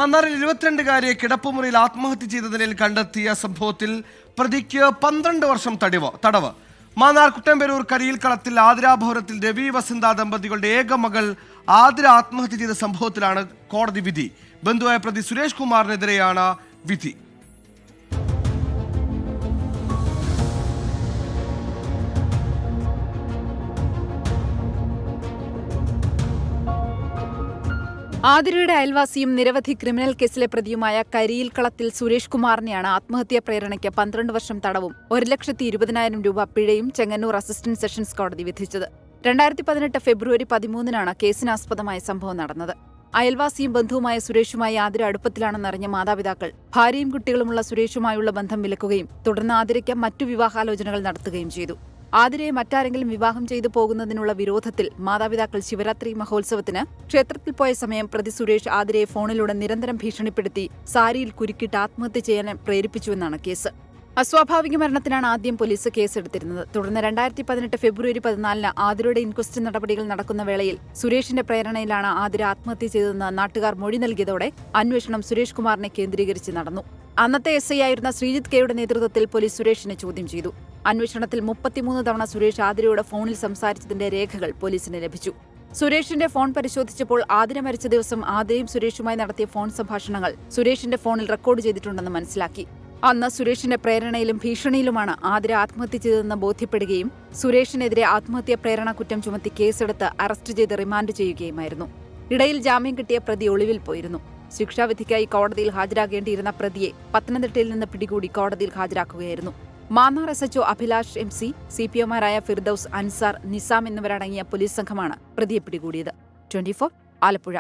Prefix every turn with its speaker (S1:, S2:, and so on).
S1: മാന്നാറിൽ 22-കാരിയെ കിടപ്പുമുറിയിൽ ആത്മഹത്യ ചെയ്ത നിലയിൽ കണ്ടെത്തിയ സംഭവത്തിൽ പ്രതിക്ക് 12 വർഷം തടവ്. മാന്നാർ കുട്ടമ്പേരൂർ കരിയിൽക്കളത്തിൽ ആതിരാഭവനത്തിൽ രവി വസന്ത ദമ്പതികളുടെ ഏക മകൾ ആതിര ആത്മഹത്യ ചെയ്ത സംഭവത്തിലാണ് കോടതി വിധി. ബന്ധുവായ പ്രതി സുരേഷ് കുമാറിനെതിരെയാണ് വിധി.
S2: ആതിരയുടെ അയൽവാസിയും നിരവധി ക്രിമിനൽ കേസിലെ പ്രതിയുമായ കരിയിൽക്കളത്തിൽ സുരേഷ് കുമാറിനെയാണ് ആത്മഹത്യാ പ്രേരണയ്ക്ക് 12 വർഷം തടവും 1,20,000 രൂപ പിഴയും ചെങ്ങന്നൂർ അസിസ്റ്റന്റ് സെഷൻസ് കോടതി വിധിച്ചത്. 2018 ഫെബ്രുവരി 13-നാണ് കേസിനാസ്പദമായ സംഭവം നടന്നത്. അയൽവാസിയും ബന്ധുവുമായ സുരേഷുമായി ആതിര അടുപ്പത്തിലാണെന്നറിഞ്ഞ മാതാപിതാക്കൾ ഭാര്യയും കുട്ടികളുമുള്ള സുരേഷുമായുള്ള ബന്ധം വിലക്കുകയും തുടർന്ന് ആതിരയ്ക്ക് മറ്റു വിവാഹാലോചനകൾ നടത്തുകയും ചെയ്തു. ആതിരയെ മറ്റാരെങ്കിലും വിവാഹം ചെയ്തു പോകുന്നതിനുള്ള വിരോധത്തിൽ മാതാപിതാക്കൾ ശിവരാത്രി മഹോത്സവത്തിന് ക്ഷേത്രത്തിൽ പോയ സമയം പ്രതി സുരേഷ് ആതിരയെ ഫോണിലൂടെ നിരന്തരം ഭീഷണിപ്പെടുത്തി സാരിയിൽ കുരുക്കിട്ട് ആത്മഹത്യ ചെയ്യാൻ പ്രേരിപ്പിച്ചുവെന്നാണ് കേസ്. അസ്വാഭാവിക മരണത്തിനാണ് ആദ്യം പോലീസ് കേസെടുത്തിരുന്നത്. തുടർന്ന് 2018 ഫെബ്രുവരി 14-ന് ആതിരയുടെ ഇൻക്വസ്റ്റ് നടപടികൾ നടക്കുന്ന വേളയിൽ സുരേഷിന്റെ പ്രേരണയിലാണ് ആതിര ആത്മഹത്യ ചെയ്തതെന്ന് നാട്ടുകാർ മൊഴി നൽകിയതോടെ അന്വേഷണം സുരേഷ് കുമാറിനെ കേന്ദ്രീകരിച്ച് നടന്നു. അന്നത്തെ SI ആയിരുന്ന ശ്രീജിത്ത് കെയുടെ നേതൃത്വത്തിൽ പോലീസ് സുരേഷിനെ ചോദ്യം ചെയ്തു. അന്വേഷണത്തിൽ 33 തവണ സുരേഷ് ആതിരയുടെ ഫോണിൽ സംസാരിച്ചതിന്റെ രേഖകൾ പോലീസിന് ലഭിച്ചു. സുരേഷിന്റെ ഫോൺ പരിശോധിച്ചപ്പോൾ ആതിര മരിച്ച ദിവസം ആതിരയും സുരേഷുമായി നടത്തിയ ഫോൺ സംഭാഷണങ്ങൾ സുരേഷിന്റെ ഫോണിൽ റെക്കോർഡ് ചെയ്തിട്ടുണ്ടെന്ന് മനസ്സിലാക്കി. അന്ന് സുരേഷിന്റെ പ്രേരണയിലും ഭീഷണിയിലുമാണ് ആതിര ആത്മഹത്യ ചെയ്തതെന്ന് ബോധ്യപ്പെടുകയും സുരേഷിനെതിരെ ആത്മഹത്യാ പ്രേരണ കുറ്റം ചുമത്തി കേസെടുത്ത് അറസ്റ്റ് ചെയ്ത് റിമാൻഡ് ചെയ്യുകയുമായിരുന്നു. ഇടയിൽ ജാമ്യം കിട്ടിയ പ്രതി ഒളിവിൽ പോയിരുന്നു. ശിക്ഷാവിധിക്കായി കോടതിയിൽ ഹാജരാകേണ്ടിയിരുന്ന പ്രതിയെ പത്തനംതിട്ടയിൽ നിന്ന് പിടികൂടി കോടതിയിൽ ഹാജരാക്കുകയായിരുന്നു. മാന്നാർ SHO അഭിലാഷ് MC, CPOമാരായ ഫിർദൌസ്, അൻസാർ, നിസാം എന്നിവരടങ്ങിയ പോലീസ് സംഘമാണ് പ്രതിയെ പിടികൂടിയത്. 24 ആലപ്പുഴ.